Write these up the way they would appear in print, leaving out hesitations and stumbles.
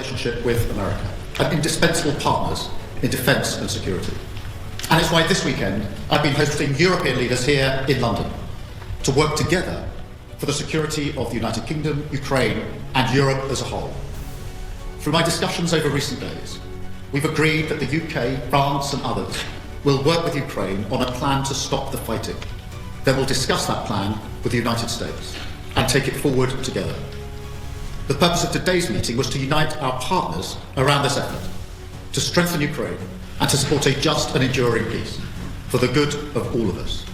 relationship with America, and indispensable partners in defence and security. And it's why this weekend I've been hosting European leaders here in London to work together for the security of the United Kingdom, Ukraine and Europe as a whole. Through my discussions over recent days, we've agreed that the UK, France and others will work with Ukraine on a plan to stop the fighting. Then we'll discuss that plan with the United States and take it forward together. The purpose of today's meeting was to unite our partners around this effort, to strengthen Ukraine and to support a just and enduring peace for the good of all of us.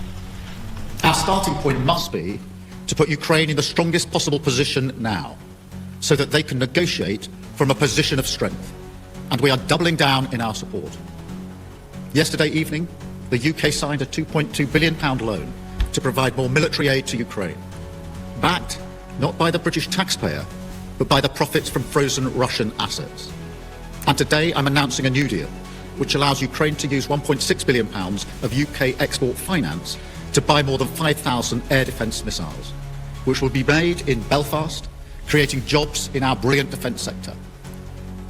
Our starting point must be to put Ukraine in the strongest possible position now, so that they can negotiate from a position of strength. And we are doubling down in our support. Yesterday evening, the UK signed a £2.2 billion loan to provide more military aid to Ukraine, backed not by the British taxpayer, but by the profits from frozen Russian assets. And today I'm announcing a new deal, which allows Ukraine to use £1.6 billion of UK export finance to buy more than 5,000 air defence missiles, which will be made in Belfast, creating jobs in our brilliant defence sector.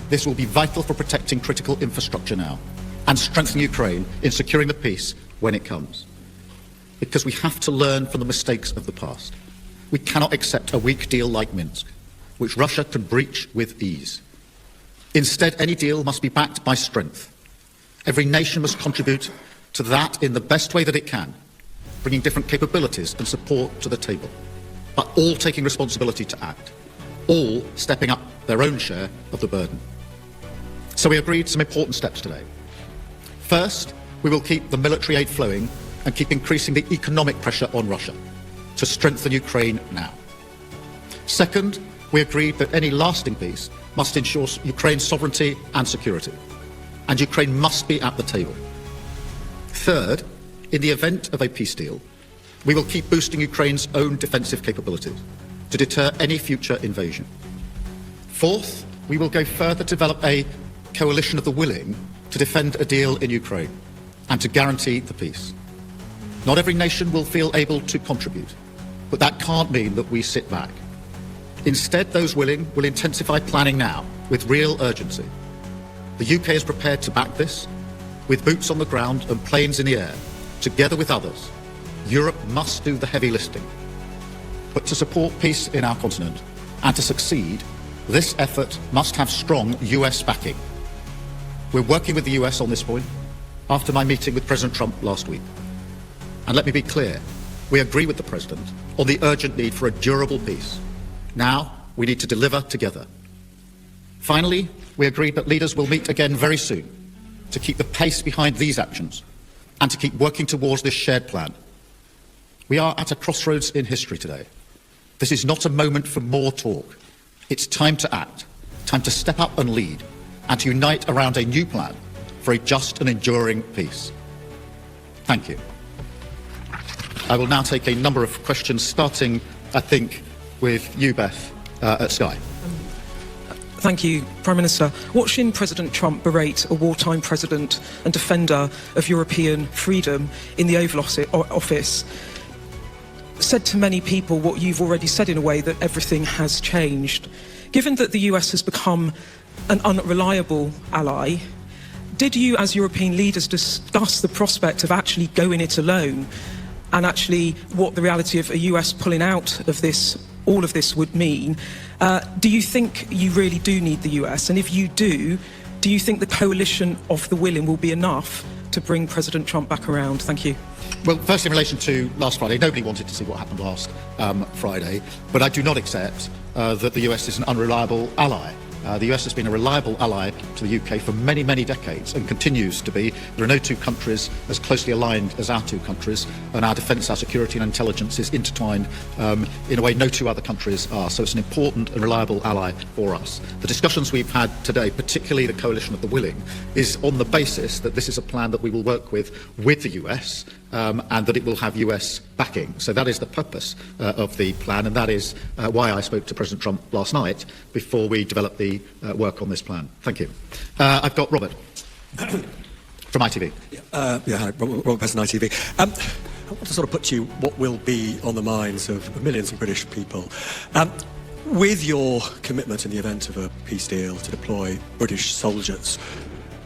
This will be vital for protecting critical infrastructure now and strengthening Ukraine in securing the peace when it comes. Because we have to learn from the mistakes of the past. We cannot accept a weak deal like Minsk, which Russia can breach with ease. Instead, any deal must be backed by strength. Every nation must contribute to that in the best way that it can, bringing different capabilities and support to the table, but all taking responsibility to act, all stepping up their own share of the burden. So we agreed some important steps today. First, we will keep the military aid flowing and keep increasing the economic pressure on Russia to strengthen Ukraine now. Second, we agreed that any lasting peace must ensure Ukraine's sovereignty and security, and Ukraine must be at the table. Third, in the event of a peace deal, we will keep boosting Ukraine's own defensive capabilities to deter any future invasion. Fourth, we will go further to develop a coalition of the willing to defend a deal in Ukraine and to guarantee the peace. Not every nation will feel able to contribute, but that can't mean that we sit back. Instead, those willing will intensify planning now with real urgency. The UK is prepared to back this. With boots on the ground and planes in the air, together with others, Europe must do the heavy lifting. But to support peace in our continent and to succeed, this effort must have strong US backing. We're working with the US on this point after my meeting with President Trump last week. And let me be clear, we agree with the President on the urgent need for a durable peace. Now, we need to deliver together. Finally, we agreed that leaders will meet again very soon to keep the pace behind these actions and to keep working towards this shared plan. We are at a crossroads in history today. This is not a moment for more talk. It's time to act, time to step up and lead, and to unite around a new plan for a just and enduring peace. Thank you. I will now take a number of questions, starting, I think, with you, Beth, at Sky. Thank you, Prime Minister. Watching President Trump berate a wartime president and defender of European freedom in the Oval Office said to many people what you've already said in a way, that everything has changed. Given that the US has become an unreliable ally, did you as European leaders discuss the prospect of actually going it alone and actually what the reality of a US pulling out of this, all of this would mean? Do you think you really do need the US? And if you do you think the coalition of the willing will be enough to bring President Trump back around? Thank you. Well, first, in relation to last Friday, nobody wanted to see what happened last Friday, but I do not accept that the US is an unreliable ally. The US has been a reliable ally to the UK for many, many decades and continues to be. There are no two countries as closely aligned as our two countries, and our defence, our security and intelligence is intertwined in a way no two other countries are. So it's an important and reliable ally for us. The discussions we've had today, particularly the coalition of the willing, is on the basis that this is a plan that we will work with the US and that it will have US backing. So that is the purpose of the plan, and that is why I spoke to President Trump last night before we developed the work on this plan. Thank you. I've got Robert from ITV. Hi, Robert Person, ITV. I want to sort of put to you what will be on the minds of millions of British people. With your commitment in the event of a peace deal to deploy British soldiers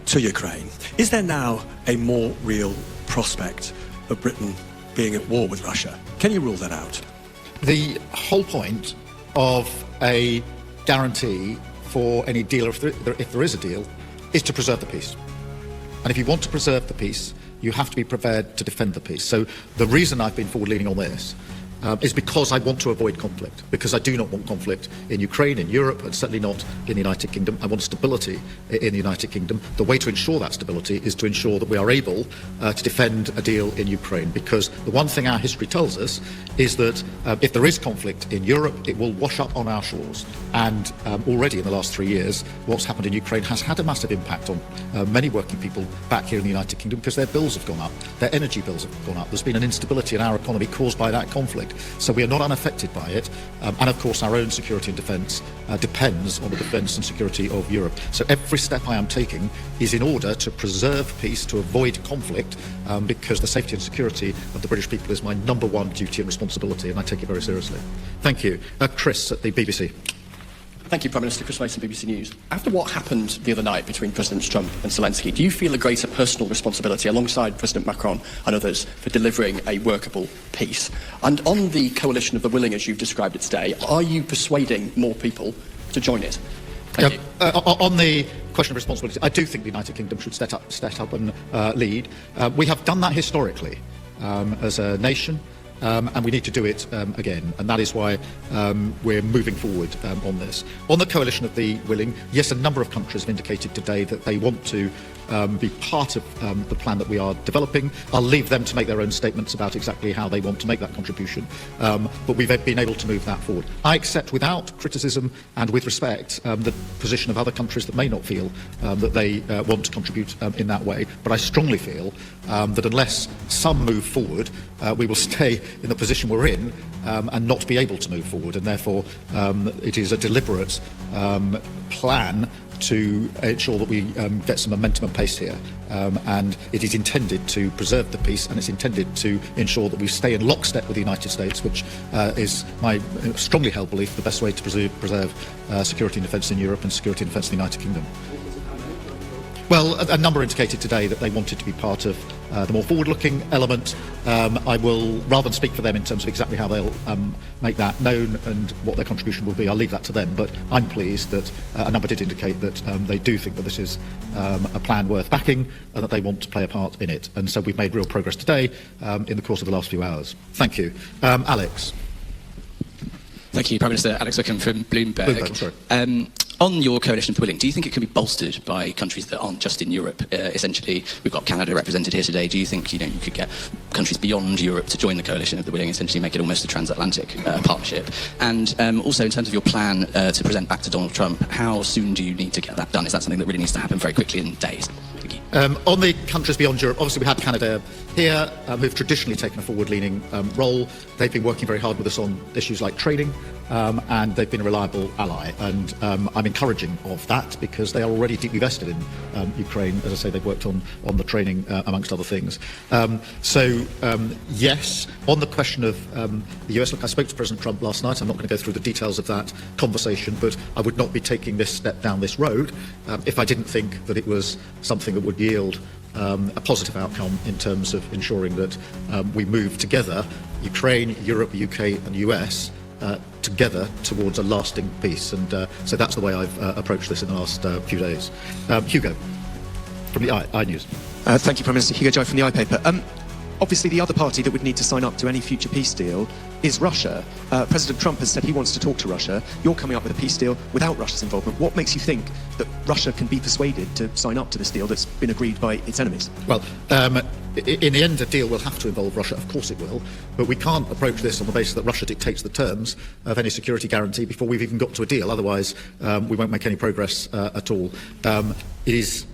to Ukraine, is there now a more real prospect of Britain being at war with Russia? Can you rule that out? The whole point of a guarantee for any deal, if there is a deal, is to preserve the peace. And if you want to preserve the peace, you have to be prepared to defend the peace. So the reason I've been forward-leaning on this is because I want to avoid conflict, because I do not want conflict in Ukraine, in Europe, and certainly not in the United Kingdom. I want stability in the United Kingdom. The way to ensure that stability is to ensure that we are able to defend a deal in Ukraine, because the one thing our history tells us is that if there is conflict in Europe, it will wash up on our shores. And already in the last 3 years, what's happened in Ukraine has had a massive impact on many working people back here in the United Kingdom, because their bills have gone up, their energy bills have gone up. There's been an instability in our economy caused by that conflict. So we are not unaffected by it. And of course, our own security and defence depends on the defence and security of Europe. So every step I am taking is in order to preserve peace, to avoid conflict, because the safety and security of the British people is my number one duty and responsibility, and I take it very seriously. Thank you. Chris at the BBC. Thank you, Prime Minister. Chris Mason, BBC News. After what happened the other night between Presidents Trump and Zelensky, do you feel a greater personal responsibility, alongside President Macron and others, for delivering a workable peace? And on the coalition of the willing, as you've described it today, are you persuading more people to join it? Thank you. On the question of responsibility, I do think the United Kingdom should step up and lead. We have done that historically as a nation. And we need to do it again, and that is why we're moving forward on this. On the coalition of the willing, yes, a number of countries have indicated today that they want to be part of the plan that we are developing. I'll leave them to make their own statements about exactly how they want to make that contribution, but we've been able to move that forward. I accept without criticism and with respect the position of other countries that may not feel that they want to contribute in that way, but I strongly feel that unless some move forward, we will stay in the position we're in and not be able to move forward, and therefore it is a deliberate plan to ensure that we get some momentum and pace here, and it is intended to preserve the peace, and it's intended to ensure that we stay in lockstep with the United States, which is my strongly held belief the best way to preserve security and defence in Europe and security and defence in the United Kingdom. Well, a number indicated today that they wanted to be part of the more forward-looking element. I will, rather than speak for them in terms of exactly how they'll make that known and what their contribution will be, I'll leave that to them. But I'm pleased that a number did indicate that they do think that this is a plan worth backing and that they want to play a part in it. And so we've made real progress today in the course of the last few hours. Thank you. Alex. Thank you, Prime Minister. Alex Wickham from Bloomberg. Sorry. On your coalition of the willing, do you think it can be bolstered by countries that aren't just in Europe? Essentially, we've got Canada represented here today. Do you think you could get countries beyond Europe to join the coalition of the willing, essentially make it almost a transatlantic partnership? And also, in terms of your plan to present back to Donald Trump, how soon do you need to get that done? Is that something that really needs to happen very quickly in days? Thank you. On the countries beyond Europe, obviously we had Canada here, who've traditionally taken a forward-leaning role. They've been working very hard with us on issues like training, and they've been a reliable ally. And I'm encouraging of that because they are already deeply vested in Ukraine. As I say, they've worked on the training, amongst other things. Yes, on the question of the US, look, I spoke to President Trump last night. I'm not going to go through the details of that conversation, but I would not be taking this step down this road if I didn't think that it was something that would yield a positive outcome in terms of ensuring that we move together, Ukraine, Europe, UK and US, together towards a lasting peace. And so that's the way I've approached this in the last few days. Hugo, from the iNews. Thank you, Prime Minister. Hugo Joy from the iPaper. Obviously, the other party that would need to sign up to any future peace deal is Russia. President Trump has said he wants to talk to Russia. You're coming up with a peace deal without Russia's involvement. What makes you think that Russia can be persuaded to sign up to this deal that's been agreed by its enemies? Well, in the end, a deal will have to involve Russia. Of course it will. But we can't approach this on the basis that Russia dictates the terms of any security guarantee before we've even got to a deal. Otherwise, we won't make any progress at all. It is,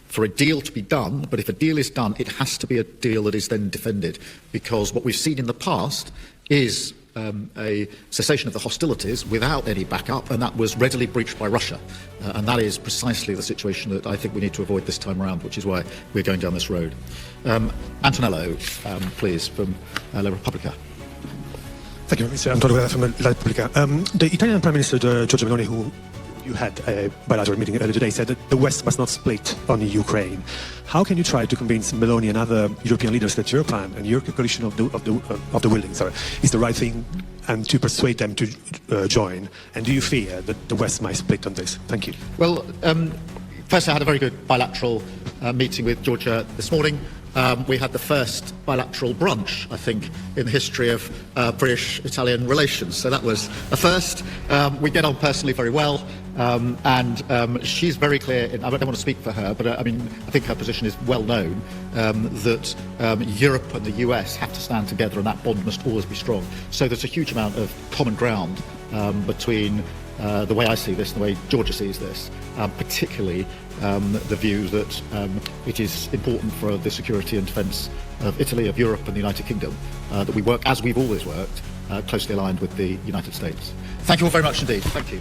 for a deal to be done, but if a deal is done, it has to be a deal that is then defended, because what we've seen in the past is a cessation of the hostilities without any backup, and that was readily breached by Russia. And that is precisely the situation that I think we need to avoid this time around, which is why we're going down this road. Antonello, please, from La Repubblica. Thank you, Mr. Antonio Guerra from La Repubblica. The Italian Prime Minister Giorgia Meloni, who you had a bilateral meeting earlier today, said that the West must not split on Ukraine. How can you try to convince Meloni and other European leaders that your plan and your coalition of the willing is the right thing, and to persuade them to join? And do you fear that the West might split on this? Thank you. Well, first, I had a very good bilateral meeting with Georgia this morning. We had the first bilateral brunch, I think, in the history of British-Italian relations. So that was a first. We get on personally very well, and she's very clear. I don't want to speak for her, but I think her position is well known, that Europe and the US have to stand together, and that bond must always be strong. So there's a huge amount of common ground between the way I see this and the way Georgia sees this, particularly the view that it is important for the security and defence of Italy, of Europe and the United Kingdom that we work, as we've always worked, closely aligned with the United States. Thank you all very much indeed. Thank you.